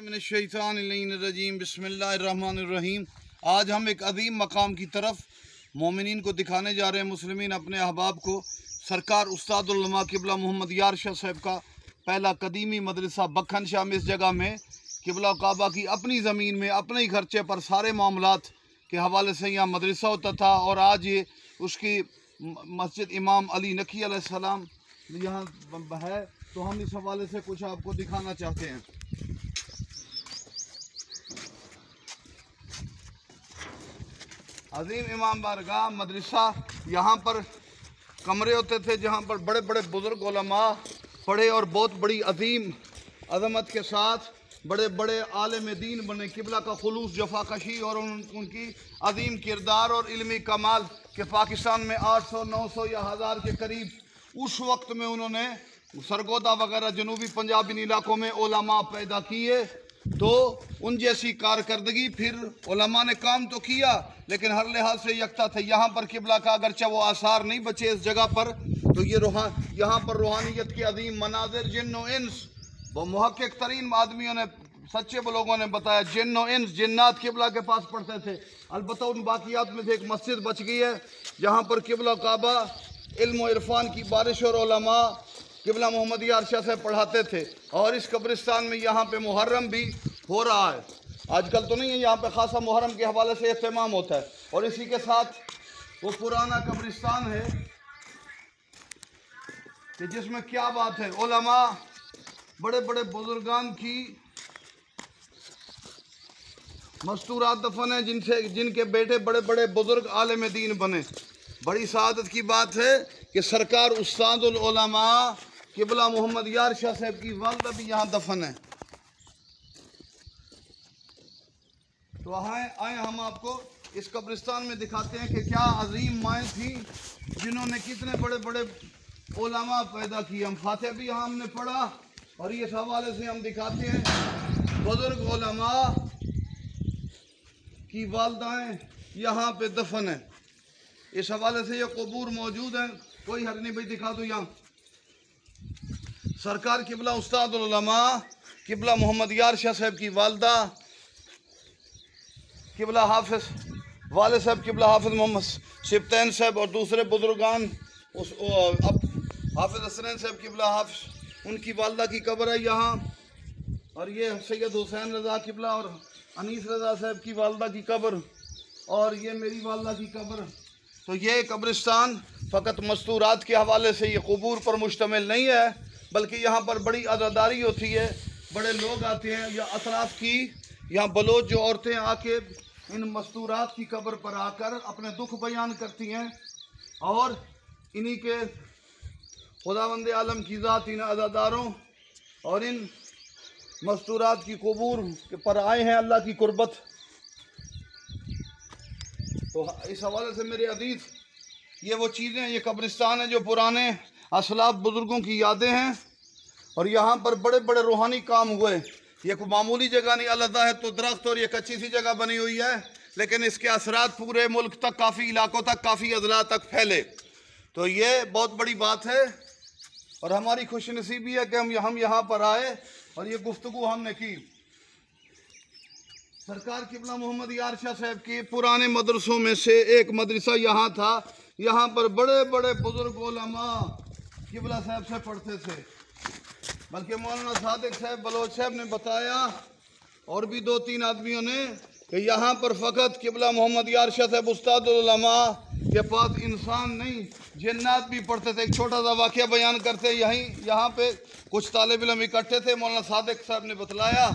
मिनश्शैतानिर्रजीम बिस्मिल्लाहिर्रहमानिर्रहीम। आज हम एक अजीम मकाम की तरफ मोमिनीन को दिखाने जा रहे हैं। मुस्लिमीन अपने अहबाब को सरकार उस्तादुल उलमा किबला मोहम्मद यार शाह साहब का पहला कदीमी मदरसा बखन शाह में, इस जगह में किबला काबा की अपनी ज़मीन में अपने ही खर्चे पर सारे मामलात के हवाले से यहाँ मदरसा होता था। और आज ये उसकी मस्जिद इमाम अली नकी अलैहिस्सलाम यहाँ है, तो हम इस हवाले से कुछ आपको दिखाना चाहते हैं। अजीम इमाम बारगाह मदरसा, यहाँ पर कमरे होते थे जहाँ पर बड़े बड़े बुज़ुर्ग उलमा पढ़े और बहुत बड़ी अजीम अज़मत के साथ बड़े बड़े आलिम दीन बने। किबला का खुलूस जफाकशी और उनकी अजीम किरदार और इल्मी कमाल के पाकिस्तान में 800 900 या 1000 के करीब उस वक्त में उन्होंने सरगोदा वगैरह जनूबी पंजाबी इलाकों में उलमा पैदा किए। तो उन जैसी कारकर्दगी फिर उलमा ने काम तो किया, लेकिन हर लिहाज से यकता थे। यहाँ पर किबला का अगरचे वो आसार नहीं बचे इस जगह पर, तो ये यहाँ पर रूहानियत के अजीम मनाजिर जिन्न व इंस, वो मुहक्किक तरीन आदमियों ने, सच्चे लोगों ने बताया, जिन्न व इंस जिन्नात किबला के पास पढ़ते थे। अलबत्ता उन बाकियात में से एक मस्जिद बच गई है जहाँ पर किबला काबा इल्म व इरफान की बारिश और उलमा किबला मोहम्मद यार शाह से पढ़ाते थे। और इस कब्रिस्तान में यहाँ पे मुहर्रम भी हो रहा है। आजकल तो नहीं है, यहाँ पे खासा मुहर्रम के हवाले से इत्तेमाम होता है। और इसी के साथ वो पुराना कब्रिस्तान है कि जिसमें क्या बात है, उलमा बड़े बड़े बुजुर्गान की मस्तूरात दफन है, जिनके बेटे बड़े बड़े बुजुर्ग आलिम दीन बने। बड़ी सआदत की बात है कि सरकार उस्तादुल उलमा किबला मोहम्मद यार शाह साहब की वालदा भी यहाँ दफन है। तो आए हम आपको इस कब्रिस्तान में दिखाते हैं कि क्या अजीम माएँ थी जिन्होंने कितने बड़े बड़े उलमा पैदा किए। हम फातिहा भी यहाँ हमने पढ़ा और इस हवाले से हम दिखाते हैं बुजुर्ग उलमा की वालदाएँ यहाँ पे दफन है। इस हवाले से ये कबूर मौजूद हैं, कोई हर नहीं भाई, दिखा दो। यहाँ सरकार किबला उस्तादुल उलमा किबला मोहम्मद यार शाह साहब की वालदा किबला हाफिज वाले साहब किबला हाफिज मोहम्मद सिब्तैन साहब और दूसरे बुजुर्गान अब हाफिज हसनैन साहब किबला हाफिज, उनकी वालदा की कब्र है यहाँ। और ये सैयद हुसैन रज़ा किबला और अनीस रज़ा साहब की वालदा की कब्र, और ये मेरी वालदा की कब्र। तो ये कब्रिस्तान फ़कत मस्तूरात के हवाले से ये कबूर पर मुश्तमिल नहीं है, बल्कि यहाँ पर बड़ी अज़ादारी होती है। बड़े लोग आते हैं या अतराफ़ की, यहाँ बलोच जो औरतें आके इन मस्तूरात की कब्र पर आकर अपने दुख बयान करती हैं और इन्हीं के खुदावंद आलम की ज़ात इन अज़ादारों और इन मस्तूरात की कबूर पर आए हैं अल्लाह की कुर्बत। तो इस हवाले से मेरे अजीज़, ये वो चीज़ें, ये कब्रिस्तान है जो पुराने असलाफ बुज़ुर्गों की यादें हैं। और यहाँ पर बड़े बड़े रूहानी काम हुए। ये कोई मामूली जगह नहीं, अलहदा है तो दरख्त और ये कच्ची सी जगह बनी हुई है, लेकिन इसके असरात पूरे मुल्क तक, काफ़ी इलाकों तक, काफ़ी अजला तक फैले। तो ये बहुत बड़ी बात है और हमारी खुशनसीबी है कि हम यहाँ पर आए और ये गुफ्तगू हमने की। सरकार किबला मोहम्मद यार शाह साहब के पुराने मदरसों में से एक मदरसा यहाँ था। यहाँ पर बड़े बड़े बुजुर्ग उलमा किबला साहब से पढ़ते थे, बल्कि मौलाना सादिक साहब बलोच साहब ने बताया और भी 2-3 आदमियों ने कि यहाँ पर फ़कत किबला मोहम्मद यार शाह साहब उस्तादुल उलमा के पास इंसान नहीं, जिन्नात भी पढ़ते थे। एक छोटा सा वाक़या बयान करते, यहाँ पे कुछ तालिब इल्म इकट्ठे थे, मौलाना सादिक साहब ने बतलाया।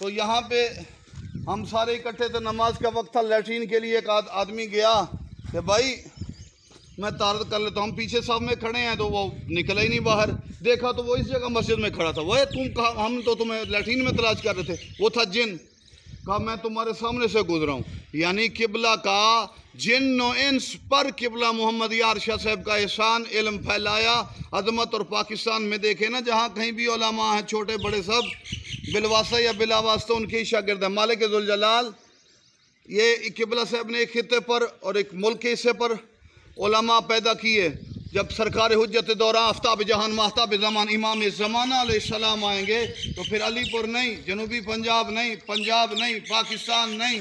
तो यहाँ पे हम सारे इकट्ठे थे, नमाज का वक्त था, लैट्रीन के लिए एक आदमी गया कि भाई मैं तारत कर लेता हूँ। हम पीछे सब में खड़े हैं, तो वो निकला ही नहीं बाहर। देखा तो वो इस जगह मस्जिद में खड़ा था। वह तुम कहा, हम तो तुम्हें लैट्रीन में तलाश कर रहे थे। वो था जिन। कहा मैं तुम्हारे सामने से गुजरा हूँ। यानी किबला का जिन व इंस पर किबला मोहम्मद यार शाह साहब का एहसान इल्म फैलाया, अजमत। और पाकिस्तान में देखे ना, जहाँ कहीं भी उलमा हैं, छोटे बड़े सब, बिलवासा या बिलावास्ता उनके ही शागिर्द हैं। मालिक ज़ुल जलाल, ये किबला साहब ने एक खित्ते पर और एक मुल्क के हिस्से पर उलमा पैदा किए। जब सरकार हुज्जत दौरा आफ्ताब जहान महताब ज़मान इमाम ज़माना अलैहिस्सलाम आएंगे तो फिर अलीपुर नहीं, जनूबी पंजाब नहीं, पाकिस्तान नहीं,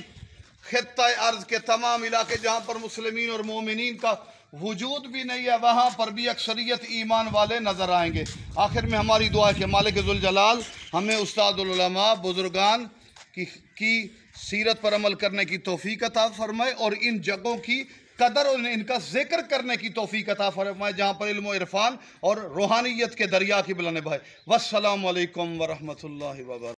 खित्ता अर्ज़ के तमाम इलाके जहाँ पर मुस्लिमीन और मोमिनीन का वजूद भी नहीं है, वहाँ पर भी अक्सरियत ईमान वाले नज़र आएंगे। आखिर में हमारी दुआ है कि मालिक ज़ुल जलाल हमें उस्तादुल उलमा बुज़ुर्गान की सीरत पर अमल करने की तौफीक अता फरमाए और इन जगहों की कदर और इनका जिक्र करने की तौफीक अता फरमाए जहाँ पर इल्म इरफान और रूहानियत के दरिया की बुलंद भाई। वस्सलामु अलैकुम व रहमतुल्लाहि व बरकातहू।